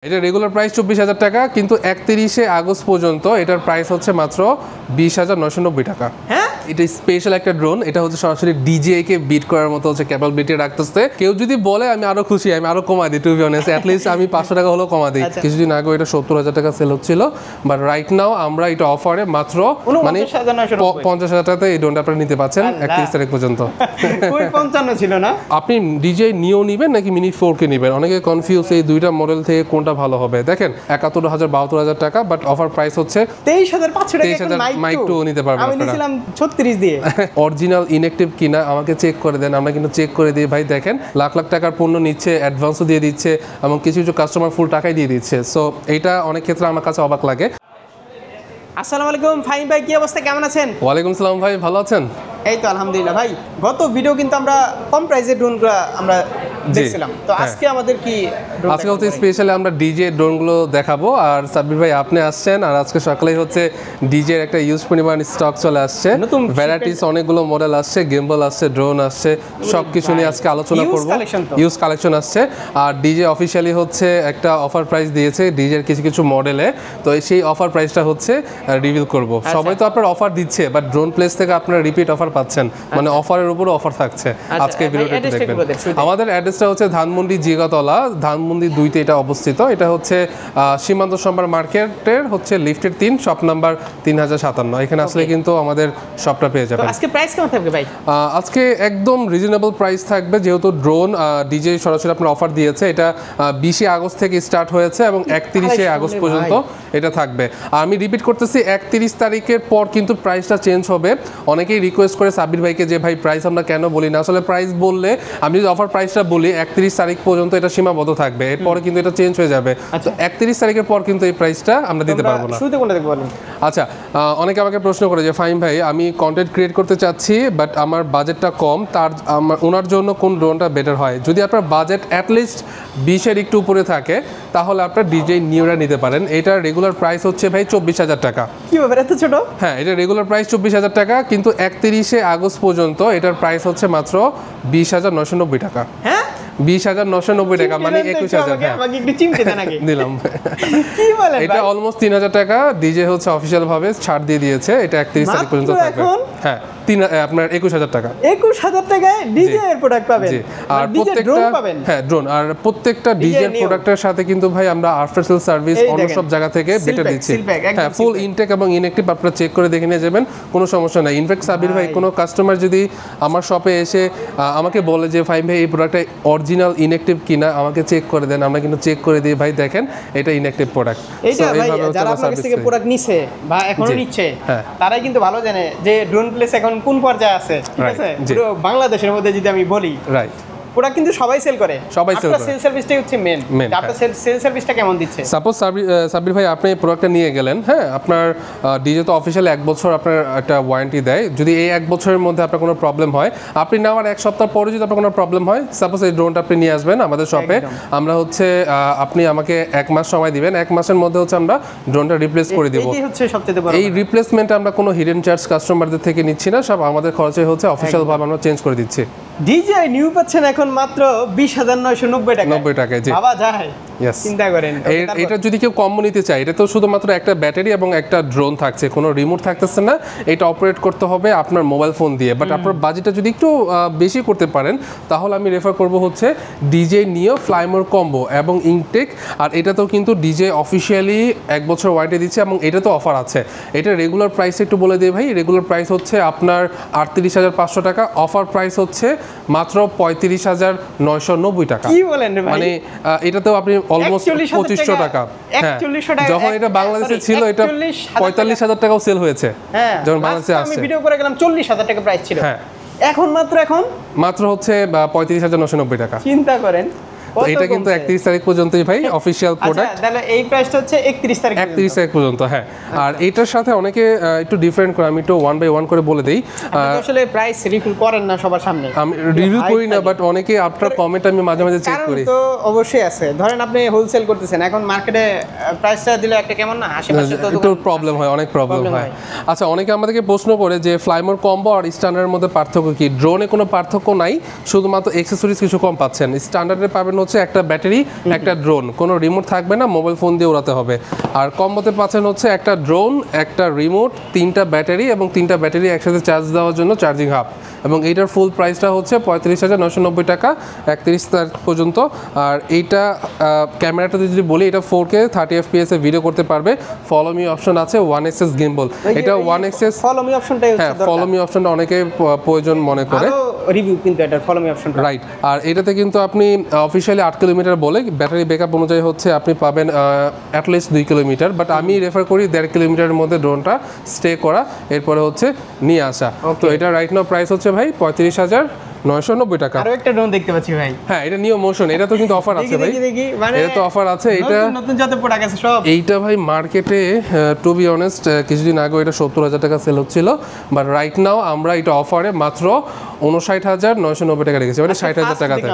এটা regular price 24,000 টাকা, কিন্তু 31 আগস্ট পর্যন্ত এটার প্রাইস হচ্ছে মাত্র 20,990 টাকা। হ্যাঁ, এটা স্পেশাল একটা ড্রোন, এটা হচ্ছে সরাসরি ডিজে কে বিট করার মতো হচ্ছে ক্যাপাবিলিটি রাখতেছে। কেউ যদি বলে আমি আরো খুশি, আমি আরো কমা দিই, to be honest at least আমি 500 টাকা হলেও কমা দিই। কিছুদিন আগে এটা 70,000 টাকা সেল হচ্ছিল, বাট রাইট নাও আমরা এটা অফারে মাত্র মানে 50,000 টাকাতে এই ড্রোনটা আপনারা নিতে পাচ্ছেন 31 তারিখ পর্যন্ত। 55 ছিল না? আপনি ডিজে নিও নিবেন নাকি মিনি 4K নিবেন? অনেকে কনফিউজ এই দুইটা মডেল থেকে কোনটা ভালো হবে। দেখেন 71,000 72,000 টাকা, বাট অফার প্রাইস হচ্ছে 23,500 টাকা। 23,000 মাইক 2 নিতে পারবেন আমি নিছিলাম 36 দিয়ে। অরিজিনাল ইনঅ্যাকটিভ কিনা আমাকে চেক করে দেন, আমরা কিন্তু চেক করে দিই ভাই। দেখেন লাখ লাখ টাকার পণ্য নিচ্ছে, অ্যাডভান্সও দিয়ে দিচ্ছে এবং কিছু কিছু কাস্টমার ফুল টাকাই দিয়ে দিচ্ছে। সো এইটা অনেক ক্ষেত্রে আমার কাছে অবাক লাগে। আসসালামু আলাইকুম ফাহিম ভাই, কি অবস্থা, কেমন আছেন? ওয়ালাইকুম সালাম ভাই, ভালো আছেন? এই তো আলহামদুলিল্লাহ ভাই। গত ভিডিও কিন্তু আমরা কম প্রাইসের ড্রোনগুলো আমরা দেখছিলাম, তো আজকে আমাদের কি আজকে হচ্ছে স্পেশালি আমরা ডিজে ড্রোনগুলো দেখাবো। আর সাব্বির ভাই আপনি আসছেন, আর আজকে সকালেই হচ্ছে ডিজের একটা ইউজ পরিমাণ স্টক চলে আসছে, ভ্যারাইটিস অনেকগুলো মডেল আসছে, গেমবল আসছে, ড্রোন আসছে, সব কিছু নিয়ে আজকে আলোচনা করব। ইউজ কালেকশন আসছে, আর ডিজে অফিসিয়ালি হচ্ছে একটা অফার প্রাইস দিয়েছে ডিজের কিছু কিছু মডেলে, তো সেই অফার প্রাইসটা হচ্ছে রিভিল করব। সবাই তো আপনার অফার দিচ্ছে, বাট ড্রোন প্লেস থেকে আপনারা রিপিট অফার পাচ্ছেন, মানে অফারের উপরও অফার থাকছে। আজকে ভিডিওটা দেখবেন। আমাদের অ্যাড্রেসটা হচ্ছে ধানমন্ডি জিগাতলা, ধানমন্ডি 2-তে এটা অবস্থিত। এটা হচ্ছে সীমান্ত সম্ভার মার্কেটের হচ্ছে লিফটের 3, শপ নাম্বার 3057। এখানে আসলে কিন্তু আমাদের শপটা পেয়ে যাবেন। আজকে প্রাইস কেমন থাকবে ভাই? আজকে একদম রিজনেবল প্রাইস থাকবে, যেহেতু ড্রোন ডিজে সরাসরি আপনার অফার দিয়েছে। এটা 20 আগস্ট থেকে স্টার্ট হয়েছে এবং 31 আগস্ট পর্যন্ত এটা থাকবে। আমি রিপিট করতেছি, 31 তারিখের পর কিন্তু প্রাইসটা চেঞ্জ হবে। অনেকেই রিকোয়েস্ট করে সাব্বির ভাইকে যে ভাই প্রাইস আমরা কেন বলি না। আসলে প্রাইস বললে আমি যদি অফার প্রাইসটা বলি 31 তারিখ পর্যন্ত এটা সীমাবদ্ধ থাকবে, এরপরে কিন্তু এটা চেঞ্জ হয়ে যাবে। তো 31 তারিখের পর কিন্তু এই প্রাইসটা আমরা দিতে পারবো না। শুরুতে কোনটা দেখব বলেন? আচ্ছা, অনেকে আমাকে প্রশ্ন করে যে ফাহিম ভাই আমি কন্টেন্ট ক্রিয়েট করতে চাচ্ছি, বাট আমার বাজেটটা কম, তার ওনার জন্য কোন ড্রোনটা বেটার হয়? যদি আপনার বাজেট অ্যাটলিস্ট 20-এর একটু উপরে থাকে তাহলে আপনার ডিজে নিউরা নিতে পারেন। এটার রেগুলার প্রাইস হচ্ছে ভাই 24,000 টাকা। কি ব্যাপার, এত ছোট? হ্যাঁ, এটা রেগুলার প্রাইস 24,000 টাকা, কিন্তু 31 আগস্ট পর্যন্ত এটার প্রাইস হচ্ছে মাত্র 20,990 টাকা। হ্যাঁ, 20,990 টাকা, মানে 21,000। হ্যাঁ, আমাকে একটু চিমটে দেন আগে। দিলাম। কি বলেন? এটা অলমোস্ট 3,000 টাকা ডিজে হচ্ছে অফিশিয়াল ভাবে ছাড় দিয়ে দিয়েছে। এটা 31 তারিখ পর্যন্ত থাকবে। হ্যাঁ, আপনার 21,000 টাকা। 21,000 টাকায় ডিজে এর প্রোডাক্ট পাবেন। আর প্রত্যেকটা হ্যাঁ ড্রোন, আর প্রত্যেকটা ডিজে প্রোডাক্টের সাথে কিন্তু ভাই আমরা আফটার সেল সার্ভিস অন্য সব জায়গা থেকে বেটার দিচ্ছি। হ্যাঁ, ফুল ইনটেক এবং ইনঅ্যাক্টিভ আপনারা চেক করে দেখে নিয়ে যাবেন, কোনো সমস্যা নাই। ইনফ্যাক্ট সাবির ভাই, কোনো কাস্টমার যদি আমার শপে এসে আমাকে বলে যে ফাহিম ভাই এই প্রোডাক্টটা অরিজিনাল ইনঅ্যাক্টিভ কিনা আমাকে চেক করে দেন, আমরা কিন্তু চেক করে দিই ভাই, দেখেন এটা ইনঅ্যাক্টিভ প্রোডাক্ট। এইটা ভাই যারা আপনার কাছ থেকে প্রোডাক্ট নিছে বা এখনো নিচ্ছে তারাই কিন্তু ভালো জানে যে ড্রোন প্লেস এখন কোন পর্যায়ে আছে, ঠিক আছে? পুরো বাংলাদেশের মধ্যে যদি আমি বলি, রাইট, প্রোডাক্ট কিন্তু সবাই সেল করে, সবাই সেল করে। সেল সার্ভিসটাই হচ্ছে মেন। আপনার সেল সার্ভিসটা কেমন দিচ্ছে? সাপোজ সাবির ভাই আপনি এই প্রোডাক্টটা নিয়ে গেলেন, হ্যাঁ, আপনার ডিজে তো অফিশিয়ালি 1 বছর আপনার একটা ওয়ারেন্টি দেয়। যদি এই 1 বছরের মধ্যে আপনার কোনো প্রবলেম হয়, আপনি নেওয়ার 1 সপ্তাহ পরে যদি আপনার কোনো প্রবলেম হয়, সাপোজ এই ড্রোনটা আপনি নিয়ে আসবেন আমাদের শপে, আমরা হচ্ছে আপনি আমাকে 1 মাস সময় দিবেন, 1 মাসের মধ্যে হচ্ছে আমরা ড্রোনটা রিপ্লেস করে দেব। এই হচ্ছে সবচেয়ে বড়। এই রিপ্লেসমেন্টে আমরা কোনো হিডেন চার্জ কাস্টমারদের থেকে নিচ্ছি না, সব আমাদের খরচে হচ্ছে অফিশিয়াল ভাবে আমরা চেঞ্জ করে দিচ্ছি। ডিজে নিউ পাচ্ছেন এখন মাত্র 20,990 টাকা। 90 টাকায়, জি বাবা যায়। চিন্তা করেন, এটা যদি কেউ কম্বো নিতে চায়, এটা তো শুধুমাত্র একটা ব্যাটারি এবং একটা ড্রোন থাকছে, কোনো রিমোট থাকতেছে না। এটা অপারেট করতে হবে আপনার মোবাইল ফোন দিয়ে, বাট আপনার বাজেটটা যদি একটু বেশি করতে পারেন তাহলে আমি রেফার করব হচ্ছে ডিজে নিও ফ্লাইমোর কম্বো এবং ইনটেক। আর এটাতেও কিন্তু ডিজে অফিসিয়ালি 1 বছর ওয়ারেন্টি দিচ্ছে এবং এটা তো অফার আছে। এটা রেগুলার প্রাইস একটু বলে দিই ভাই, রেগুলার প্রাইস হচ্ছে আপনার 38,500 টাকা, অফার প্রাইস হচ্ছে মাত্র 35,990 টাকা। কি বলেন ভাই? মানে এটাতেও আপনি অলমোস্ট 2500 টাকা। হ্যাঁ, যখন এটা বাংলাদেশে ছিল এটা 45,000 টাকাও সেল হয়েছে। হ্যাঁ, যখন বাংলাদেশে আসছে আমি ভিডিও করে গেলাম 40,000 টাকা প্রাইস ছিল। হ্যাঁ, এখন মাত্র হচ্ছে 35,990 টাকা। চিন্তা করেন, এটা কিন্তু 31 তারিখ পর্যন্তই ভাই অফিশিয়াল প্রোডাক্ট। তাহলে এই প্রাইসটা হচ্ছে 31 তারিখ পর্যন্ত। হ্যাঁ, আর এটার সাথে অনেকে একটু ডিফারেন্ট করে, আমি একটু 1 বাই 1 করে বলে দেই। আপনি আসলে প্রাইস রিভিউ করেন না সবার সামনে? আমি রিভিউ করি না, বাট অনেকে আপনার কমেন্ট আমি মাঝে মাঝে চেক করি। তো অবশ্যই আছে, ধরেন আপনি হোলসেল করতেছেন, এখন মার্কেটে প্রাইসটা দিলে একটা কেমন না, আশেপাশে তো একটু প্রবলেম হয়, অনেক প্রবলেম হয়। আচ্ছা, অনেকে আমাদেরকে প্রশ্ন করে যে ফ্লাইমোর কম্বো আর স্ট্যান্ডার্ডের মধ্যে পার্থক্য কি? ড্রোনে কোনো পার্থক্য নাই, শুধুমাত্র অ্যাকসেসরিজ কিছু কম পাচ্ছেন। স্ট্যান্ডার্ডে পাবেন হচ্ছে একটা ব্যাটারি একটা ড্রোন, কোনো রিমোট থাকবে না, মোবাইল ফোন দিয়ে উড়াতে হবে। আর কম্বোতে পাচ্ছেন হচ্ছে একটা ড্রোন, একটা রিমোট, 3টা ব্যাটারি এবং 3টা ব্যাটারি একসাথে চার্জ দেওয়ার জন্য চার্জিং হাব। এবং এইটার ফুল প্রাইসটা হচ্ছে 35,990 টাকা 31 তারিখ পর্যন্ত। আর এইটা ক্যামেরাটাতে যদি বলি, এটা 4K 30 FPS এ ভিডিও করতে পারবে। ফলো মি অপশন আছে, 1xx গিম্বল। এটা 1xx ফলো মি অপশনটাই হচ্ছে দরকার। ফলো মি অপশনটা অনেকে প্রয়োজন মনে করে, রিভিউ কিন্তু এটা ফলো মি অপশনটা রাইট। আর এটাতে কিন্তু আপনি অফিশিয়ালি 8 কিলোমিটার বলে, ব্যাটারি ব্যাকআপ অনুযায়ী হচ্ছে আপনি পাবেন অ্যাটলিস্ট 2 কিলোমিটার, বাট আমি রেফার করি 1.5 কিলোমিটারের মধ্যে ড্রোনটা স্টে করা, এরপরে হচ্ছে নিয়ে আসা। তো এটা রাইট নাও প্রাইস হচ্ছে ভাই 35,990 টাকা। আরো একটা ড্রোন দেখতে পাচ্ছি ভাই। হ্যাঁ, এটা নিও মোশন, এটা তো কিন্তু অফার আছে ভাই, মানে এটা তো অফার আছে। এটা নতুন যত প্রোডাক্ট আছে সব, এইটা ভাই মার্কেটে টু বি অনেস্ট কিছুদিন আগে এটা 70,000 টাকা সেল হচ্ছিল, বাট রাইট নাও আমরা এটা অফারে মাত্র 59,990 টাকা রেখেছি, মানে 60,000 টাকাতে।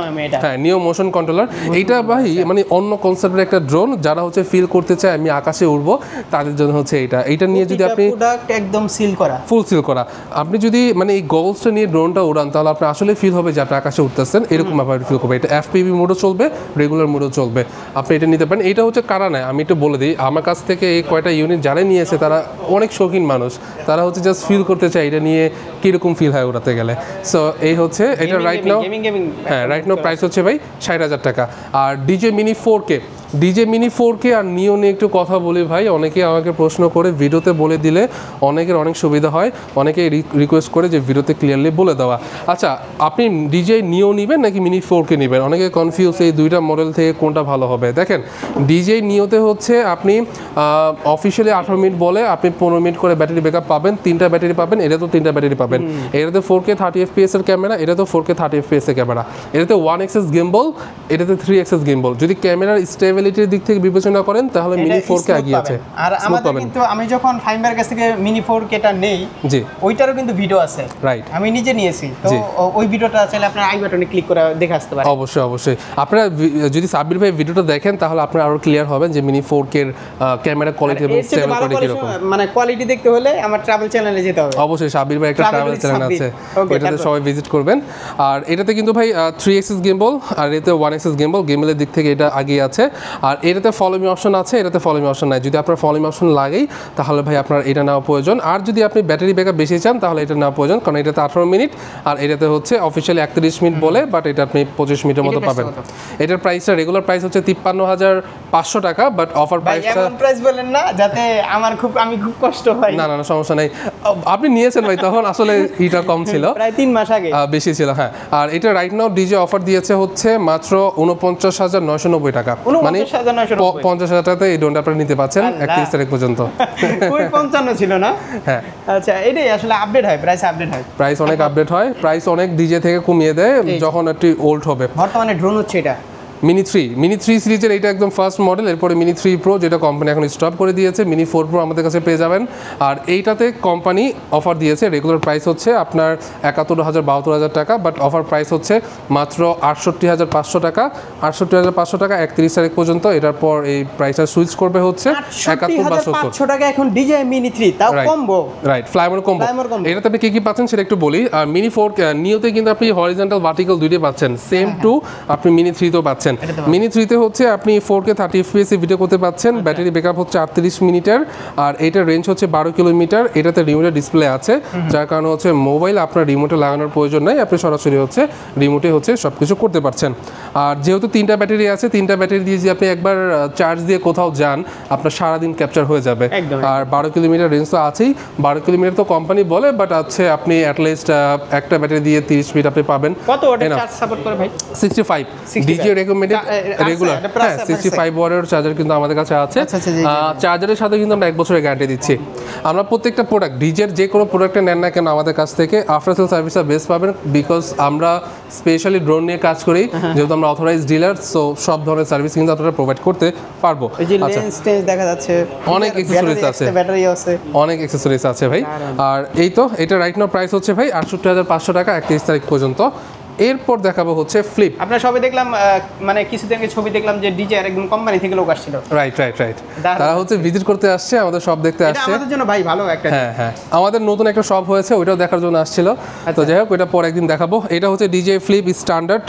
হ্যাঁ, নিও মোশন কন্ট্রোলার। এইটা ভাই মানে অন্য কনসেপ্টের একটা ড্রোন, যারা হচ্ছে ফিল করতে চায় আমি আকাশে উড়বো, তাদের জন্য হচ্ছে এটা নিয়ে যদি আপনি প্রোডাক্ট একদম সিল করা, ফুল সিল করা, আপনি যদি মানে এই গগলসটা নিয়ে ড্রোনটা উড়ান, তাহলে আপনি আসলে ফিল হবে যে আপনি আকাশে উঠতেছেন, এরকম ভাবে ফিল করবে। এটা এফপিভি মোডও চলবে, রেগুলার মোডও চলবে, আপনি এটা নিতে পারেন। এটা হচ্ছে কারা নেয় আমি একটু বলে দিই, আমার কাছ থেকে এই কয়টা ইউনিট যারা নিয়েছে তারা অনেক শৌখিন মানুষ, তারা হচ্ছে জাস্ট ফিল করতে চায় এটা নিয়ে কীরকম ফিল হয় উড়াতে গেলে। সো এই হচ্ছে এটা রাইট নাও, হ্যাঁ রাইট নাও প্রাইস হচ্ছে ভাই 60,000 টাকা। আর ডিজে মিনি 4K আর নিও নিয়ে একটু কথা বলি ভাই। অনেকে আমাকে প্রশ্ন করে ভিডিওতে বলে দিলে অনেকের অনেক সুবিধা হয়, অনেকে রিকোয়েস্ট করে যে ভিডিওতে ক্লিয়ারলি বলে দেওয়া। আচ্ছা, আপনি ডিজে নিও নেবেন নাকি মিনি 4K নেবেন? অনেকে কনফিউজ এই দুইটা মডেল থেকে কোনটা ভালো হবে। দেখেন, ডিজে নিওতে হচ্ছে আপনি অফিসিয়ালি 18 মিনিট বলে আপনি 15 মিনিট করে ব্যাটারি ব্যাকআপ পাবেন, 3টা ব্যাটারি পাবেন, এটা তো 3টা ব্যাটারি পাবেন। এটাতে 4K 30 FPS এর ক্যামেরা, এটা তো 4K 30 FPS এর ক্যামেরা, এটাতে 1xx গিম্বল, এটাতে 3xx গিম্বল। যদি ক্যামেরার স্টেবিলিটির দিক থেকে বিবেচনা করেন তাহলে মিনি 4K এগিয়ে আছে। আর আমাদের কিন্তু আমি যখন ফাইবার কাছ থেকে মিনি 4K টা নেই, জি ওইটারও কিন্তু ভিডিও আছে, রাইট, আমি নিজে নিয়েছি। তো ওই ভিডিওটা চাইলে আপনারা আই বাটনে ক্লিক করে দেখে আসতে পারেন। অবশ্যই আপনারা যদি সাব্বির ভাই ভিডিওটা দেখেন তাহলে আপনারা আরো ক্লিয়ার হবেন যে মিনি 4K এর ক্যামেরা কোয়ালিটি এবং স্টেবল কোয়ালিটি কি রকম। মানে কোয়ালিটি দেখতে হলে আমার ট্রাভেল চ্যানেলে যেতে হবে। অবশ্যই সাব্বির ভাই একটা ট্রাভেল চ্যানেল আছে, ওইটাতে সবাই ভিজিট করবেন। আর এটাতে কিন্তু ভাই 3xx গিম্বল আর এটাতে 1xx গিম্বল, গিম্বলের দিক থেকে এটা আগিয়ে আছে। আর এটাতে ফলো মি অপশন আছে, এটাতে ফলো মি অপশন নাই। যদি আপনার ফলো মি অপশন লাগেই তাহলে ভাই আপনার এটা নেওয়া প্রয়োজন। আর যদি আপনি ব্যাটারি ব্যাকআপ বেশি চান তাহলে এটা নেওয়া প্রয়োজন, কারণ এটাতে 18 মিনিট আর এটাতে হচ্ছে অফিসিয়ালি 31 মিনিট বলে, বাট এটা আপনি 25 মিনিটের মতো পাবেন। এটার প্রাইসটা রেগুলার প্রাইস হচ্ছে 53,500 টাকা, বাট অফার প্রাইসটা এমন প্রাইস বলেন না যাতে আমি খুব কষ্ট হয়। না সমস্যা নাই, আপনি নিয়েছেন ভাই তখন আসলে এটা কম ছিল, প্রায় 3 মাস আগে বেশি ছিল। হ্যাঁ, আর এটা রাইট নাও ডিজে অফার দিয়েছে হচ্ছে মাত্র 49,990 টাকা, মানে 50,000 টাকাতে এই ড্রোনটা আপনি নিতে পাচ্ছেন 31 তারিখ পর্যন্ত। ওই 55 ছিল না? হ্যাঁ, আচ্ছা, এটাই আসলে আপডেট হয়, প্রাইস অনেক আপডেট হয়, প্রাইস অনেক ডিজে থেকে কমিয়ে দেয় যখন একটু ওল্ড হবে। বর্তমানে ড্রোন হচ্ছে এটা মিনি 3 সিরিজের, এটা একদম ফার্স্ট মডেল। এরপরে মিনি 3 প্রো, যেটা কোম্পানি এখন স্টপ করে দিয়েছে, মিনি 4 প্রো আমাদের কাছে পেয়ে যাবেন। আর এইটাতে কোম্পানি অফার দিয়েছে, রেগুলার প্রাইস হচ্ছে আপনার 71,000-72,000 টাকা, বাট অফার প্রাইস হচ্ছে মাত্র 68,500 টাকা। 68,500 টাকা 31 তারিখ পর্যন্ত। এটার পর এই প্রাইসটা সুইচ করবে হচ্ছে 71,500 টাকা এখন ডিজে মিনি 3, তাও কম্বো, রাইট, ফ্লাইমোর কম্বো। এটাতে আপনি কি পাচ্ছেন সেটা একটু বলি। আর মিনি 4 নিওতে কিন্তু আপনি হরিজন্টাল ভার্টিক্যাল দুইটাই পাচ্ছেন, সেম টু আপনি মিনি 3 তেও পাচ্ছেন। মিনি 3 তে হচ্ছে আপনি 4K 30 FPS এ ভিডিও করতে পাচ্ছেন, ব্যাটারি ব্যাকআপ হচ্ছে 38 মিনিটের, আর এটার রেঞ্জ হচ্ছে 12 কিলোমিটার। এটাতে রিমোটের ডিসপ্লে আছে, যার কারণে হচ্ছে মোবাইল আপনার রিমোটে লাগানোর প্রয়োজন নাই, আপনি সরাসরি হচ্ছে রিমোটে হচ্ছে সব কিছু করতে পারছেন। আর যেহেতু 3টা ব্যাটারি আছে, 3টা ব্যাটারি দিয়ে যদি আপনি একবার চার্জ দিয়ে কোথাও যান আপনার সারাদিন ক্যাপচার হয়ে যাবে। আর 12 কিলোমিটার রেঞ্জ তো আছেই, 12 কিলোমিটার তো কোম্পানি বলে, বাট আছে আপনি অ্যাটলিস্ট একটা ব্যাটারি দিয়ে 30 মিনিট আপনি পাবেন। কত ওয়াটের চার্জ সাপোর্ট করে ভাই? 65 ডিজে রেকমেন্ডেড রেগুলার, হ্যাঁ 65 ওয়াটের চার্জার কিন্তু আমাদের কাছে আছে। চার্জারের সাথে কিন্তু আমরা 1 বছরের গ্যারান্টি দিচ্ছি। আমরা প্রত্যেকটা প্রোডাক্ট ডিজের যে কোনো প্রোডাক্টটা নেন না কেন আমাদের কাছ থেকে আফটার সেল সার্ভিসটা বেস্ট পাবেন, বিকজ আমরা স্পেশালি ড্রোন নিয়ে কাজ করি, যেহেতু আমরা অথরাইজড ডিলার, সো সব ধরনের সার্ভিস কিন্তু আপনারা প্রোভাইড করতে পারবো। আচ্ছা, দেখা যাচ্ছে অনেক অ্যাকসেসরিজ আছে, ব্যাটারি আছে, অনেক অ্যাকসেসরিজ আছে ভাই। আর এই তো এটা রাইট নাও প্রাইস হচ্ছে ভাই 68,500 টাকা 31 তারিখ পর্যন্ত এরপর দেখাবো হচ্ছে ফ্লিপ। আপনারা সবাই দেখলাম মানে কিছুদিন আগে ছবি দেখলাম যে ডিজে একদম কোম্পানি থেকে লোক আসছিল। রাইট। তারা হচ্ছে ভিজিট করতে আসছে, আমাদের শপ দেখতে আসছে। এটা আমাদের জন্য ভাই ভালো একটা। হ্যাঁ আমাদের নতুন একটা শপ হয়েছে, ওইটাও দেখার জন্য আসছিল। তো যাই হোক, ওইটা পরে একদিন দেখাবো। এটা হচ্ছে ডিজে ফ্লিপ স্ট্যান্ডার্ড।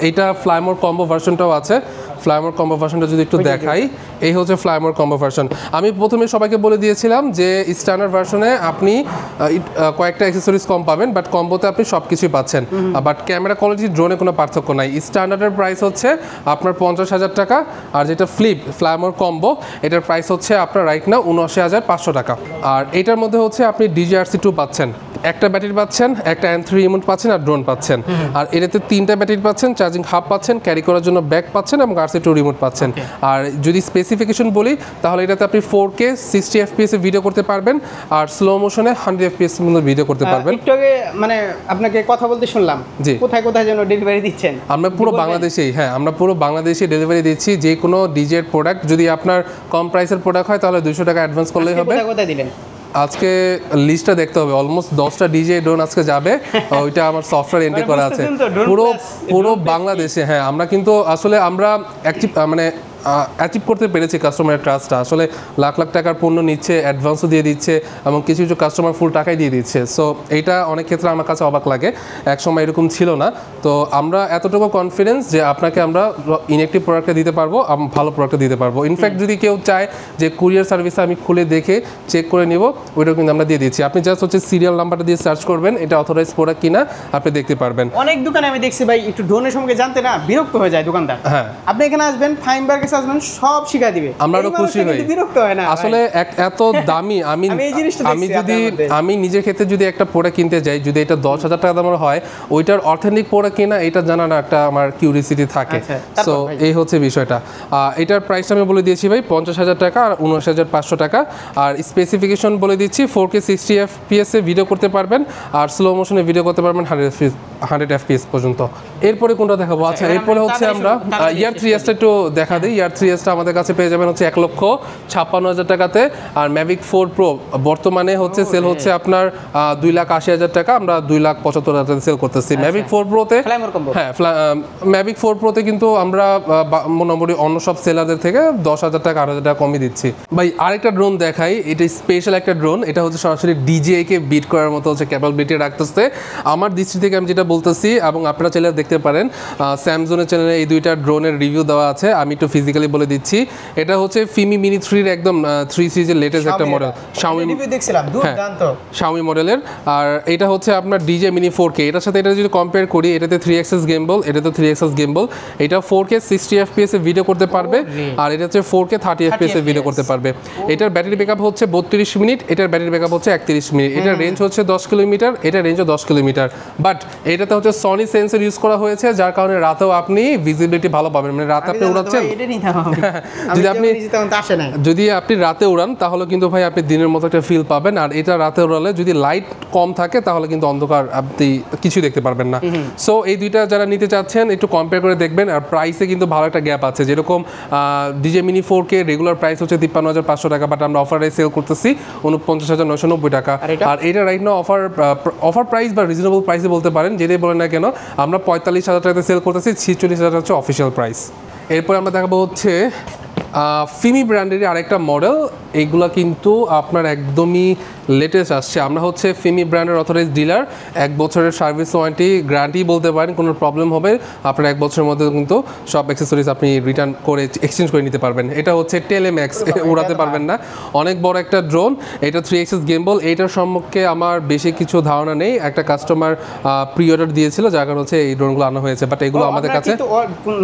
এটা ফ্লাইমোর কম্বো ভার্সনটাও আছে। ফ্লাইমোর কম্বো ভার্সনটা যদি একটু দেখাই, এই হচ্ছে ফ্লাইমোর কম্বো ভার্সন। আমি প্রথমে সবাইকে বলে দিয়েছিলাম যে স্ট্যান্ডার্ড ভার্সনে আপনি কয়েকটা অ্যাক্সেসরিজ কম পাবেন, বাট কম্বোতে আপনি সব কিছুই পাচ্ছেন। বাট ক্যামেরা কোয়ালিটি ড্রোনে কোনো পার্থক্য নাই। স্ট্যান্ডার্ডের প্রাইস হচ্ছে আপনার 50,000 টাকা, আর যেটা ফ্লাইমোর কম্বো এটার প্রাইস হচ্ছে আপনার রাইট নাও 79,500 টাকা। আর এটার মধ্যে হচ্ছে আপনি DJI-RC2 পাচ্ছেন, একটা ব্যাটারি পাচ্ছেন, একটা N3 রিমোট পাচ্ছেন, আর ড্রোন পাচ্ছেন। আর এটাতে 3টা ব্যাটারি পাচ্ছেন, চার্জিং হাব পাচ্ছেন, ক্যারি করার জন্য ব্যাগ পাচ্ছেন এবং RC2 রিমোট পাচ্ছেন। আর যদি স্পেসিফিকেশন বলি তাহলে এটাতে আপনি 4K 60 FPS এ ভিডিও করতে পারবেন, আর স্লো মোশনে 100 FPS পর্যন্ত ভিডিও করতে পারবেন। একটু আগে মানে আপনাকে কথা বলতে শুনলাম, কোথায় কোথায় যেন ডেলিভারি দিচ্ছেন? আমরা পুরো বাংলাদেশেই, আমরা পুরো বাংলাদেশে ডেলিভারি দিচ্ছি। যে কোনো ডিজের প্রোডাক্ট যদি আপনার কম প্রাইসের প্রোডাক্ট হয় তাহলে 200 টাকা অ্যাডভান্স করলেই হবে। কোথায় দিলেন? আজকে লিস্টটা দেখতে হবে, অলমোস্ট 10টা ডিজে ড্রোন আজকে যাবে। ওইটা আমার সফটওয়্যার এন্ট্রি করা আছে পুরো বাংলাদেশে। আমরা কিন্তু আসলে আমরা অ্যাচিভ করতে পেরেছি কাস্টমারের ট্রাস্টটা। আসলে লাখ লাখ টাকার পণ্য নিচ্ছে, অ্যাডভান্সও দিয়ে দিচ্ছে, এবং কিছু কিছু কাস্টমার ফুল টাকাই দিয়ে দিচ্ছে। সো এইটা অনেক ক্ষেত্রে আমার কাছে অবাক লাগে, এক সময় এরকম ছিল না। তো আমরা এতটুকু কনফিডেন্স যে আপনাকে আমরা ইনঅ্যাক্টিভ প্রোডাক্টটা দিতে পারবো, ভালো প্রোডাক্টটা দিতে পারবো। ইনফ্যাক্ট যদি কেউ চায় যে কুরিয়ার সার্ভিসে আমি খুলে দেখে চেক করে নিব, ওইটাও কিন্তু আমরা দিয়ে দিচ্ছি। আপনি জাস্ট হচ্ছে সিরিয়াল নাম্বারটা দিয়ে সার্চ করবেন, এটা অথরাইজ প্রোডাক্ট কিনা আপনি দেখতে পারবেন। অনেক দোকানে আমি দেখছি ভাই একটু ড্রোনের সম্পর্কে জানতে না বিরক্ত হয়ে যায় দোকানদার। আপনি এখানে আসবেন, ফাইনবার কাছে আসবেন, সব শিখাই দিবে, আমরাও খুশি হই। বিরক্ত হয় না আসলে এত দামি আমি নিজের ক্ষেত্রে যদি একটা প্রোডাক্ট কিনতে যাই, যদি এটা 10,000 টাকা দামের হয়, ওইটার অথেন্টিক প্রোডাক্ট কিনা এটা জানা না একটা আমার কিউরিসিটি থাকে। সো এই হচ্ছে বিষয়টা। এটার প্রাইসটা আমি বলে দিয়েছি ভাই 50,000 টাকা আর 79,500 টাকা। আর স্পেসিফিকেশন বলে দিচ্ছি, 4K 60 FPS এ ভিডিও করতে পারবেন, আর স্লো মোশনে ভিডিও করতে পারবেন 100 FPS পর্যন্ত। এরপরে কোনটা দেখাবো? আচ্ছা, এরপরে হচ্ছে আমরা ইয়ার 3S একটু দেখা দিই। ইয়ার 3S আমাদের কাছে পেয়ে যাবেন হচ্ছে 1,56,000 টাকাতে। আর ম্যাভিক 4 প্রো বর্তমানে হচ্ছে সেল হচ্ছে আপনার 2,80,000 টাকা, আমরা 2,75,000 টাকা সেল করতেছি ম্যাভিক 4 প্রোতে। ম্যাভিক 4 প্রোতে কিন্তু আমরা মোটামুটি অন্য সব সেলারদের থেকে 10,000 টাকা 8,000 টাকা কমই দিচ্ছি। ভাই আরেকটা ড্রোন দেখাই, এটা স্পেশাল একটা ড্রোন। এটা হচ্ছে সরাসরি DJI কে বিট করার মতো হচ্ছে ক্যাপাবিলিটি রাখতেছে আমার দৃষ্টি থেকে। আমি যেটা বলতেছি, এবং আপনারা চাইলে দেখতে পারেন, স্যামসংয়ের চ্যানেলে এই দুইটা ড্রোনের রিভিউ দেওয়া আছে। আমি একটু ফিজিক্যালি বলে দিচ্ছি। এটা হচ্ছে ফিমি মিনি 3 এর একদম 3 সিরিজের লেটেস্ট একটা মডেল, Xiaomi মডেলের। আর এটা হচ্ছে আপনার DJI Mini 4K। এটার সাথে এটা যদি কম্পেয়ার করি, এটাতে 3 অ্যাক্সেস গেমবল, এটাতে 3 অ্যাক্সেস গেমবল। এটা 4K 60 FPS এ ভিডিও করতে পারবে, আর এটা হচ্ছে 4K 30 FPS এ ভিডিও করতে পারবে। এটার ব্যাটারি ব্যাকআপ হচ্ছে 32 মিনিট, এটার ব্যাটারি ব্যাকআপ হচ্ছে 31 মিনিট। এটার রেঞ্জ হচ্ছে 10 কিলোমিটার, এটার রেঞ্জও 10 কিলোমিটার। বাট এটাতে হচ্ছে সনি সেন্সর ইউজ করা হয়েছে, যার কারণে রাতেও আপনি ভিজিবিলিটি ভালো পাবেন। মানে রাতে আপনি উড়াচ্ছেন, যদি আপনি রাতে উড়ান তাহলে কিন্তু ভাই আপনি দিনের মতো একটা ফিল পাবেন। আর এটা রাতে উড়ালে যদি লাইট কম থাকে তাহলে কিন্তু অন্ধকার আপনি কিছু দেখতে পারবেন না। সো এই দুইটা যারা নিতে চাচ্ছেন একটু কম্পেয়ার করে দেখবেন। আর প্রাইসে কিন্তু ভালো একটা গ্যাপ আছে। যেরকম DJI Mini 4K regular price হচ্ছে 53,500 টাকা, বাট আমরা অফারে সেল করতেছি 49,990 টাকা। আর এটা রাইট নাও অফার প্রাইস বা রিজনেবল প্রাইসে বলতে পারেন, যেটাই বলেন না কেন, আমরা 45,000 টাকাতে সেল করতেছি, 46,000 হচ্ছে অফিসিয়াল প্রাইস। এরপর আমরা দেখাবো হচ্ছে ফিমি ব্র্যান্ডেরই আরেকটা মডেল। এইগুলো কিন্তু আপনার একদমই লেটেস্ট আসছে। আমরা হচ্ছে ফিমি ব্র্যান্ডের অথরাইজ ডিলার। 1 বছরের সার্ভিস ওয়ারেন্টি গ্যারান্টি বলতে পারেন। কোনো প্রবলেম হবে আপনার 1 বছরের মধ্যে কিন্তু সব অ্যাক্সেসরিজ আপনি রিটার্ন করে এক্সচেঞ্জ করে নিতে পারবেন। এটা হচ্ছে টেলেম্যাক্স, উড়াতে পারবেন না, অনেক বড় একটা ড্রোন। এটা 3 অ্যাক্সেস গেমবল। এইটার সম্পর্কে আমার বেশি কিছু ধারণা নেই। একটা কাস্টমার প্রি অর্ডার দিয়েছিল, যার কারণে হচ্ছে এই ড্রোনগুলো আনা হয়েছে। বাট এগুলো আমাদের কাছে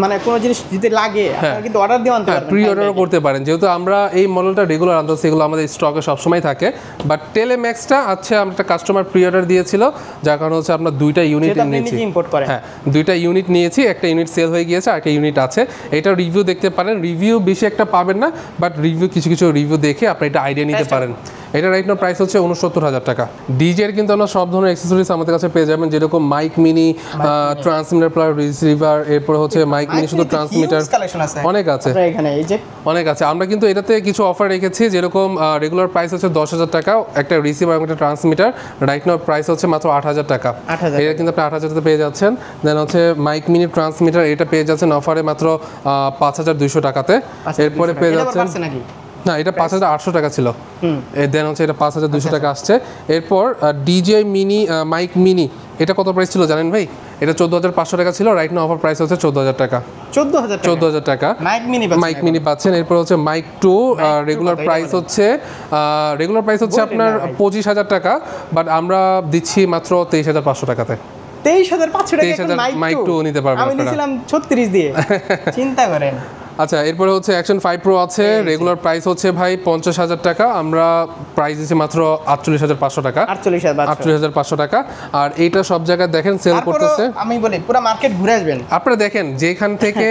মানে কোনো জিনিস যদি লাগে আপনারা কিন্তু অর্ডার দিয়ে আনতে পারবেন, প্রি অর্ডারও করতে পারেন। যেহেতু আমরা এই মডেলটা রেগুলার আনতেছি, এগুলো আমাদের স্টকে সবসময় থাকে। বাট টেলেম্যাক্সটা আছে আমরা একটা কাস্টমার প্রি অর্ডার দিয়েছিল, যার কারণে হচ্ছে আমরা 2টা ইউনিট নিয়েছি। হ্যাঁ, 2টা ইউনিট নিয়েছি, একটা ইউনিট সেল হয়ে গিয়েছে, আর একটা ইউনিট আছে। এটা রিভিউ দেখতে পারেন। রিভিউ বেশি একটা পাবেন না, বাট রিভিউ কিছু রিভিউ দেখে আপনি এটা আইডিয়া নিতে পারেন। এটা রাইট নাও প্রাইস হচ্ছে ৬৯,০০০ টাকা। ডিজের কিন্তু আমরা সব ধরনের অ্যাক্সেসরিজ আমাদের কাছে পেয়ে যাবেন, যেরকম mic mini, transmitter plus receiver, এরপরে হচ্ছে মাইক মিনি শুধু ট্রান্সমিটার, অনেক আছে এখানে এই যে অনেক আছে। আমরা কিন্তু এটাতে কিছু অফার রেখেছি, যেরকম রেগুলার প্রাইস হচ্ছে ১০,০০০ টাকা একটা রিসিভার এবং একটা ট্রান্সমিটার, রাইট নাও প্রাইস হচ্ছে মাত্র ৮,০০০ টাকা। এটা কিন্তু আপনি ৮,০০০ পেয়ে যাচ্ছেন। দেন হচ্ছে মাইক মিনি ট্রান্সমিটার, এটা পেয়ে যাচ্ছেন অফারে মাত্র ৫,২০০ টাকাতে। এরপরে পেয়ে যাচ্ছেন, না এটা ৫,৮০০ টাকা ছিল, দেন হচ্ছে এটা ৫,২০০ টাকা আসছে। এরপর ডিজে মিনি মাইক মিনি, এটা কত প্রাইস ছিল জানেন ভাই? এটা ১৪,৫০০ টাকা ছিল, রাইট নাও অফার প্রাইস হচ্ছে ১৪,০০০ টাকা। ১৪,০০০ টাকা মাইক মিনি পাচ্ছেন। এরপর হচ্ছে মাইক 2, রেগুলার প্রাইস হচ্ছে আপনার ২৫,০০০ টাকা, বাট আমরা দিচ্ছি মাত্র ২৩,৫০০ টাকাতে। ২৩,৫০০ টাকা মাইক 2 নিতে পারবেন আমি নিছিলাম ৩৬ দিয়ে, চিন্তা করেন। আচ্ছা, এরপরে হচ্ছে অ্যাকশন 5 প্রো আছে, রেগুলার প্রাইস হচ্ছে ভাই ৫০,০০০ টাকা, আমরা প্রাইস দিচ্ছি মাত্র ৪৮,৫০০ টাকা। ৪৮,৫০০ টাকা। আর এইটা সব জায়গায় দেখেন সেল করতেছে, আমি বলি পুরো মার্কেট ঘুরে আসবেন, আপনারা দেখেন যেখান থেকে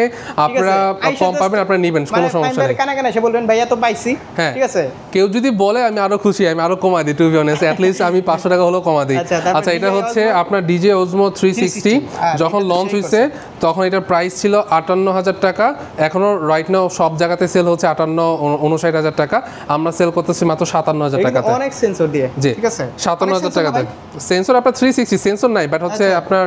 আপনারা কম পাবেন আপনারা নেবেন, কোনো সমস্যা নেই। কানা কানা এসে বলবেন ভাইয়া তো পাইছি, ঠিক আছে। কেউ যদি বলে আমি আরো খুশি, আমি আরো কমাই দিই, to be honest at least আমি ৫০০ টাকা হলেও কমা দিই। আচ্ছা, এটা হচ্ছে আপনার ডিজে ওজমো 360 যখন লঞ্চ হয়েছে তখন এটার প্রাইস ছিল ৫৮,০০০ টাকা, এখনো রাইট নাও সব জায়গাতে সেল হচ্ছে ৫৮-৫৯,০০০ টাকা, আমরা সেল করতেছি মাত্র ৫৭,০০০ টাকাতে। অনেক সেন্সর দিয়ে, ঠিক আছে, ৫৭,০০০ টাকাতে। সেন্সর আপনার 360 সেন্সর নাই, বাট হচ্ছে আপনার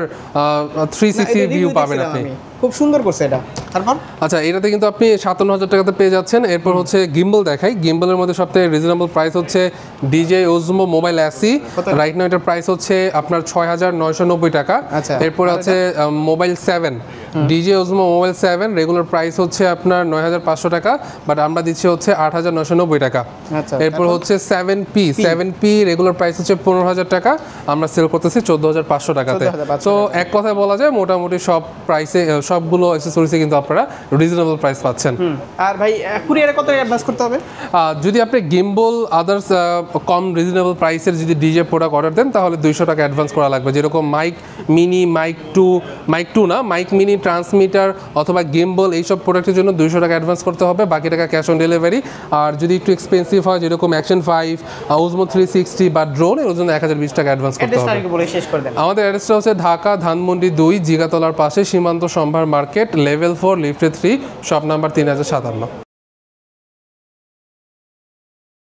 360 ভিউ পাবেন আপনি। খুব সুন্দর করছে এটা। তারপর আচ্ছা, এটাতে কিন্তু আপনি ৫৭,০০০ টাকাতে পেয়ে যাচ্ছেন। এরপর হচ্ছে গিম্বল দেখাই, গিম্বলের মধ্যে সবথেকে রিজনেবল প্রাইস হচ্ছে DJI Osmo Mobile SE, right now এটার প্রাইস হচ্ছে আপনার ৬,৯৯০ টাকা। এরপর আছে Mobile 7, DJI Osmo Mobile 7, regular price হচ্ছে আপনার ৯,৫০০ টাকা, বাট আমরা দিচ্ছি হচ্ছে ৮,৯৯০ টাকা। এরপর হচ্ছে 7P, রেগুলার প্রাইস হচ্ছে ১৫,০০০ টাকা, আমরা সেল করতেছি ১৪,৫০০ টাকাতে। তো এক কথায় বলা যায় মোটামুটি সব প্রাইসে সবগুলো অ্যাকসেসরিজে কিন্তু আপনারা রিজনেবল প্রাইস পাচ্ছেন। আর ভাই কুরিয়ারে কত অ্যাডভান্স করতে হবে? যদি আপনি গিম্বল আদার্স কম রিজনেবল প্রাইসের যদি ডিজে প্রোডাক্ট অর্ডার দেন তাহলে ২০০ টাকা অ্যাডভান্স করা লাগবে, যেরকম মাইক মিনি, মাইক টু না, মাইক মিনি, ট্রান্সমিটার অথবা গিম্বল এইসব প্রোডাক্টের জন্য ২০০ টাকা অ্যাডভান্স করতে হবে, বাকি টাকা ক্যাশ অন ডেলিভারি। আর যদি একটু এক্সপেন্সিভ হয় যেরকম অ্যাকশন 5, ওজমো 360 বা ড্রোন, এর জন্য ১,০২০ টাকা অ্যাডভান্স করতে হবে। আমাদের অ্যাড্রেসটা হচ্ছে ঢাকা ধানমন্ডি ২ জিগাতলার পাশে সীমান্ত সম্ভার মার্কেট, লেভেল 4, লিফটে 3, শপ নাম্বার ৩,০৫৭।